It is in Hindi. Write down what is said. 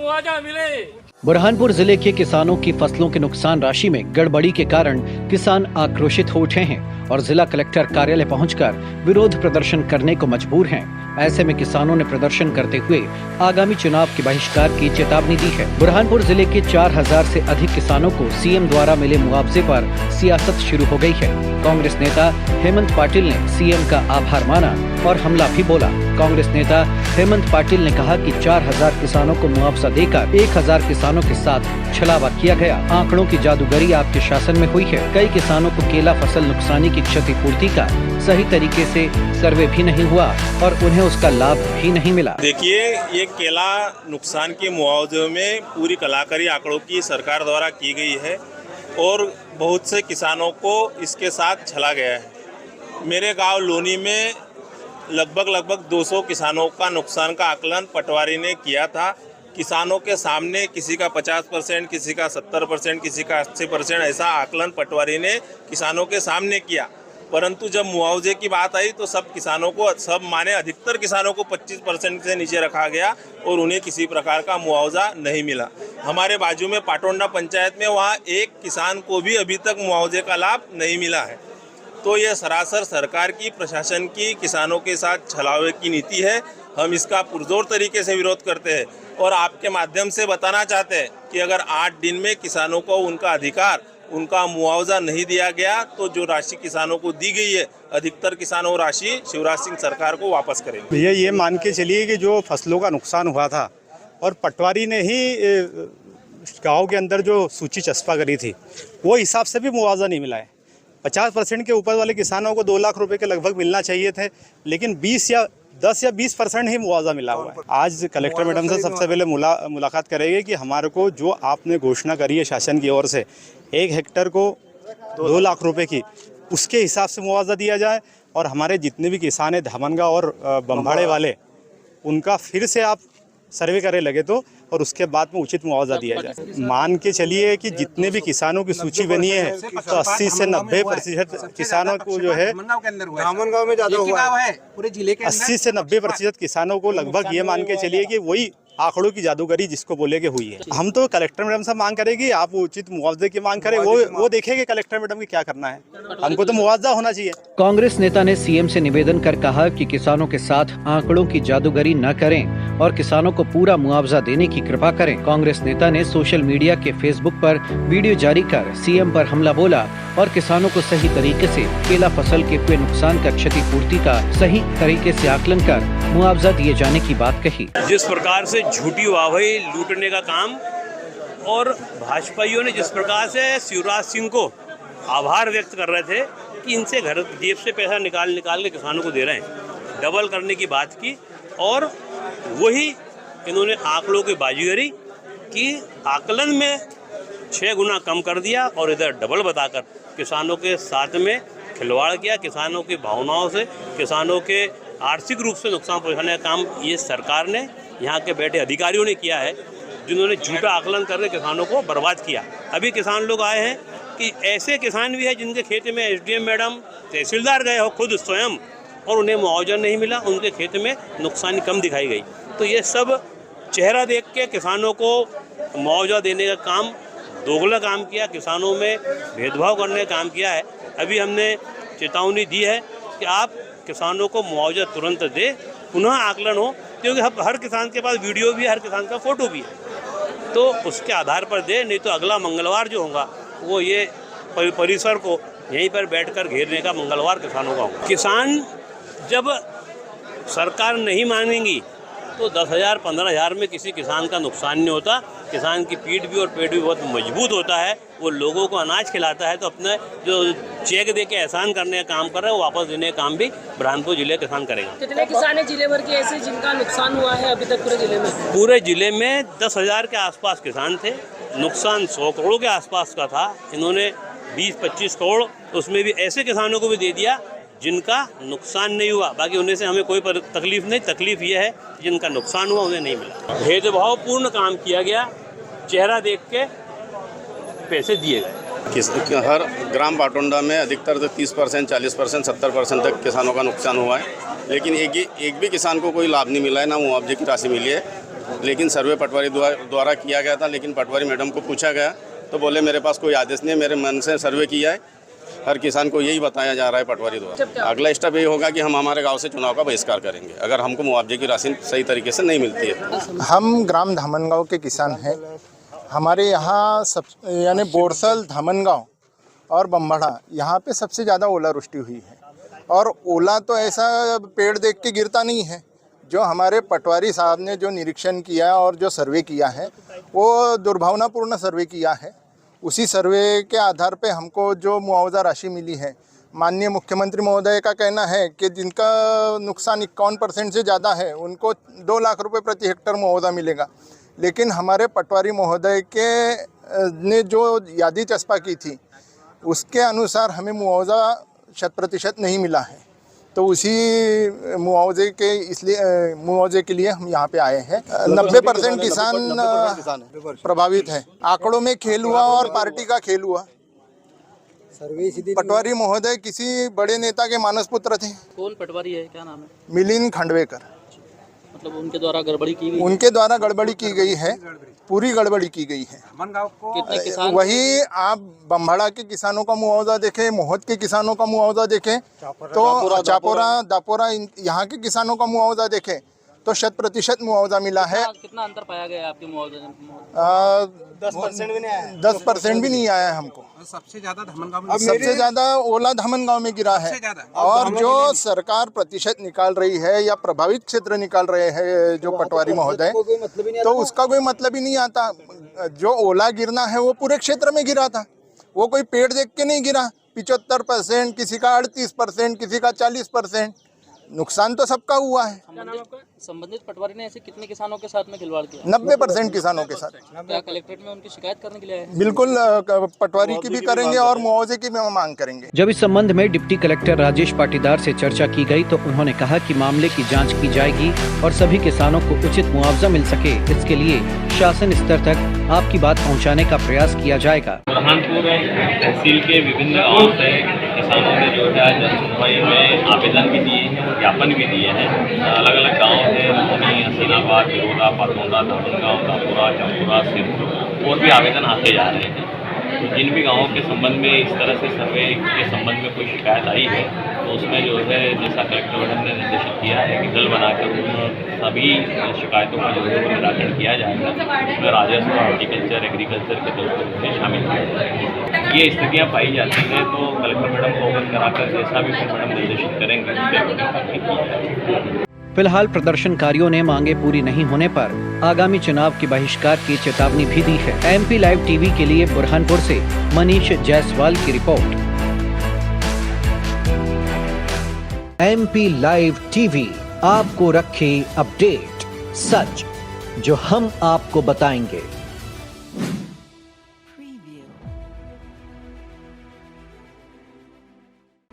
मुआवजा मिले। बुरहानपुर जिले के किसानों की फसलों के नुकसान राशि में गड़बड़ी के कारण किसान आक्रोशित हो उठे हैं और जिला कलेक्टर कार्यालय पहुंचकर विरोध प्रदर्शन करने को मजबूर हैं। ऐसे में किसानों ने प्रदर्शन करते हुए आगामी चुनाव के बहिष्कार की चेतावनी दी है। बुरहानपुर जिले के 4000 से अधिक किसानों को सीएम द्वारा मिले मुआवजे पर सियासत शुरू हो गई है। कांग्रेस नेता हेमंत पाटिल ने सीएम का आभार माना और हमला भी बोला। कांग्रेस नेता हेमंत पाटिल ने कहा कि 4000 किसानों को मुआवजा देकर 1000 किसानों के साथ छलावा किया गया। आंकड़ों की जादूगरी आपके शासन में हुई है। कई किसानों को केला फसल नुकसानी की क्षतिपूर्ति का सही तरीके से सर्वे भी नहीं हुआ और उन्हें उसका लाभ भी नहीं मिला। देखिए, ये केला नुकसान के मुआवजे में पूरी कलाकारी आंकड़ों की सरकार द्वारा की गई है और बहुत से किसानों को इसके साथ छला गया है। मेरे गांव लोनी में लगभग 200 किसानों का नुकसान का आकलन पटवारी ने किया था। किसानों के सामने किसी का 50%, किसी का 70%, किसी का 80% ऐसा आकलन पटवारी ने किसानों के सामने किया। परंतु जब मुआवजे की बात आई तो सब किसानों को, सब माने अधिकतर किसानों को 25% से नीचे रखा गया और उन्हें किसी प्रकार का मुआवजा नहीं मिला। हमारे बाजू में पाटोंडा पंचायत में वहाँ एक किसान को भी अभी तक मुआवजे का लाभ नहीं मिला है। तो ये सरासर सरकार की, प्रशासन की किसानों के साथ छलावे की नीति है। हम इसका पुरजोर तरीके से विरोध करते हैं और आपके माध्यम से बताना चाहते हैं कि अगर 8 दिन में किसानों को उनका अधिकार, उनका मुआवजा नहीं दिया गया तो जो राशि किसानों को दी गई है, अधिकतर किसान वो राशि शिवराज सिंह सरकार को वापस करेंगे। भैया, ये मान के चलिए कि जो फसलों का नुकसान हुआ था और पटवारी ने ही गाँव के अंदर जो सूची चस्पा करी थी वो हिसाब से भी मुआवजा नहीं मिला है। 50% के ऊपर वाले किसानों को 2 लाख रुपए के लगभग मिलना चाहिए थे, लेकिन 10 या 20% ही मुआवजा मिला हुआ है। आज कलेक्टर मैडम से सबसे पहले मुलाकात करेंगे कि हमारे को जो आपने घोषणा करी है शासन की ओर से 1 हेक्टेयर को 2 लाख रुपए की, उसके हिसाब से मुआवजा दिया जाए और हमारे जितने भी किसान हैं धामनगा और बम्बाड़े वाले, उनका फिर से आप सर्वे करे लगे तो और उसके बाद में उचित मुआवजा दिया जाए। मान के चलिए कि जितने भी किसानों की सूची बनी है तो 80 से 90% किसानों को जो है, धामनगांव में ज्यादा हुआ है, पूरे जिले के 80 से 90% किसानों को लगभग ये मान के चलिए कि वही आंकड़ों की जादूगरी जिसको बोले कि हुई है। हम तो कलेक्टर मैडम से मांग करेंगे, आप उचित मुआवजे की मांग करें, वो देखेंगे कलेक्टर मैडम की क्या करना है। हमको तो मुआवजा होना चाहिए। कांग्रेस नेता ने सीएम से निवेदन कर कहा कि किसानों के साथ आंकड़ों की जादूगरी न करें और किसानों को पूरा मुआवजा देने की कृपा करें। कांग्रेस नेता ने सोशल मीडिया के फेसबुक पर वीडियो जारी कर सीएम पर हमला बोला और किसानों को सही तरीके से केला फसल के हुए नुकसान का क्षतिपूर्ति का सही तरीके से आकलन कर मुआवजा दिए जाने की बात कही। जिस प्रकार से झूठी वाहवाही लूटने का काम और भाजपाइयों ने जिस प्रकार से शिवराज सिंह को आभार व्यक्त कर रहे थे कि इनसे घर जेब से पैसा निकाल के किसानों को दे रहे हैं, डबल करने की बात की और वही इन्होंने आंकड़ों की बाजीगरी की, आकलन में 6 गुना कम कर दिया और इधर डबल बताकर किसानों के साथ में खिलवाड़ किया। किसानों की भावनाओं से, किसानों के आर्थिक रूप से नुकसान पहुंचाने का काम ये सरकार ने, यहाँ के बैठे अधिकारियों ने किया है, जिन्होंने झूठा आकलन करके किसानों को बर्बाद किया। अभी किसान लोग आए हैं कि ऐसे किसान भी हैं जिनके खेत में एसडीएम मैडम, तहसीलदार गए हो खुद स्वयं और उन्हें मुआवजा नहीं मिला, उनके खेत में नुकसान कम दिखाई गई। तो ये सब चेहरा देख के किसानों को मुआवजा देने का काम, दोगला काम किया, किसानों में भेदभाव करने का काम किया है। अभी हमने चेतावनी दी है कि आप किसानों को मुआवजा तुरंत दे, पुनः आकलन हो, क्योंकि हर किसान के पास वीडियो भी है, हर किसान का फोटो भी है, तो उसके आधार पर दे, नहीं तो अगला मंगलवार जो होगा वो ये परिसर को यहीं पर बैठकर घेरने का मंगलवार किसानों का होगा। किसान जब सरकार नहीं मानेंगी तो 10,000 15,000 में किसी किसान का नुकसान नहीं होता। किसान की पीठ भी और पेट भी बहुत मजबूत होता है, वो लोगों को अनाज खिलाता है, तो अपने जो चेक दे के एहसान करने का काम कर रहे हैं वो वापस देने का काम भी बुरहानपुर जिले किसान करेगा। कितने किसान हैं जिले भर के ऐसे जिनका नुकसान हुआ है अभी तक पूरे जिले में? पूरे जिले में 10,000 के आसपास किसान थे, नुकसान 100 करोड़ के आसपास का था। इन्होंने 20-25 करोड़ उसमें भी ऐसे किसानों को भी दे दिया जिनका नुकसान नहीं हुआ, बाकी उन्हें से हमें कोई तकलीफ नहीं। तकलीफ ये है जिनका नुकसान हुआ उन्हें नहीं मिला। भेदभावपूर्ण काम किया गया, चेहरा देख के पैसे दिए गए। हर ग्राम पाटोंडा में अधिकतर तो 30%, 40%, 70% तक किसानों का नुकसान हुआ है, लेकिन एक भी किसान को कोई लाभ नहीं मिला है, ना मुआवजे की राशि मिली है। लेकिन सर्वे पटवारी द्वारा किया गया था, लेकिन पटवारी मैडम को पूछा गया तो बोले मेरे पास कोई आदेश नहीं है, मेरे मन से सर्वे किया है। हर किसान को यही बताया जा रहा है पटवारी द्वारा। अगला स्टेप ये होगा कि हम हमारे गांव से चुनाव का बहिष्कार करेंगे अगर हमको मुआवजे की राशि सही तरीके से नहीं मिलती है। हम ग्राम धामनगांव के किसान हैं। हमारे यहाँ सब यानी बोरसल, धामनगांव और बम्बड़ा यहाँ पे सबसे ज़्यादा ओलावृष्टि हुई है। और ओला तो ऐसा पेड़ देख के गिरता नहीं है। जो हमारे पटवारी साहब ने जो निरीक्षण किया और जो सर्वे किया है वो दुर्भावनापूर्ण सर्वे किया है। उसी सर्वे के आधार पे हमको जो मुआवजा राशि मिली है, माननीय मुख्यमंत्री महोदय का कहना है कि जिनका नुकसान 51% से ज़्यादा है उनको 2 लाख रुपए प्रति हेक्टर मुआवजा मिलेगा। लेकिन हमारे पटवारी महोदय के ने जो यादी चस्पा की थी उसके अनुसार हमें मुआवजा 100% नहीं मिला है। तो उसी मुआवजे के लिए हम यहाँ पे आए हैं। 90% किसान प्रभावित है। आंकड़ों में खेल हुआ और पार्टी का खेल हुआ। पटवारी महोदय किसी बड़े नेता के मानस पुत्र थे। कौन पटवारी है, क्या नाम है? मिलिंद खंडवेकर। मतलब उनके द्वारा गड़बड़ी की गई? उनके द्वारा गड़बड़ी की गई है, पूरी गड़बड़ी की गई है। कितने किसान? वही आप बम्बड़ा के किसानों का मुआवजा देखें, मोहत के किसानों का मुआवजा देखें, तो चापोरा, दापोरा यहाँ के किसानों का मुआवजा देखें तो 100% मुआवजा मिला है। कितना अंतर पाया गया आपके मुआवजे में? 10% भी नहीं आया। 10% भी नहीं आया है हमको। सबसे ज्यादा सबसे ज्यादा ओला धामनगांव में गिरा है। और जो सरकार प्रतिशत निकाल रही है या प्रभावित क्षेत्र निकाल रहे हैं जो पटवारी महोदय, तो उसका कोई मतलब ही नहीं आता। जो ओला गिरना है वो पूरे क्षेत्र में गिरा था, वो कोई पेड़ देख के नहीं गिरा। 75%, किसी का 38%, किसी का 40%। नुकसान तो सबका हुआ है। संबंधित पटवारी ने ऐसे कितने किसानों के साथ में खिलवाड़ किया? 90% किसानों के साथ। क्या कलेक्ट्रेट में उनकी शिकायत करने के लिए आए? बिल्कुल, पटवारी की भी करेंगे और मुआवजे की भी मांग करेंगे। जब इस संबंध में डिप्टी कलेक्टर राजेश पाटीदार से चर्चा की गई तो उन्होंने कहा कि मामले की जांच की जाएगी और सभी किसानों को उचित मुआवजा मिल सके, इसके लिए शासन स्तर तक आपकी बात पहुंचाने का प्रयास किया जाएगा। बुरहानपुर तहसील के विभिन्न गाँव से किसानों ने जो है जनसुनवाई में आवेदन भी दिए हैं, ज्ञापन भी दिए हैं। अलग अलग गाँव है, मोहनी, हसीनाबाद, बिरोदा, पातोंदा, धामनगांव, दापुरा, चंपुरा, सिरपुर और भी आवेदन आते जा रहे हैं। तो जिन भी गाँवों के संबंध में इस तरह से सर्वे के संबंध में कोई शिकायत आई है तो उसमें जो है जैसा कलेक्टर मैडम ने निर्देशित किया है कि दल बनाकर उन सभी शिकायतों का जो है निराकरण किया जाएगा। उसमें राजस्व, हॉर्टिकल्चर, एग्रीकल्चर के दल को शामिल किया जाएगा। ये स्थितियाँ पाई जाती हैं तो कलेक्टर मैडम को अवगत कराकर जैसा भी मैडम निर्देशित करेंगे उसके कार्रवाई की जाएगी। फिलहाल प्रदर्शनकारियों ने मांगे पूरी नहीं होने पर आगामी चुनाव के बहिष्कार की चेतावनी भी दी है। MP लाइव टीवी के लिए बुरहानपुर से मनीष जायसवाल की रिपोर्ट। MP लाइव टीवी आपको रखे अपडेट, सच जो हम आपको बताएंगे।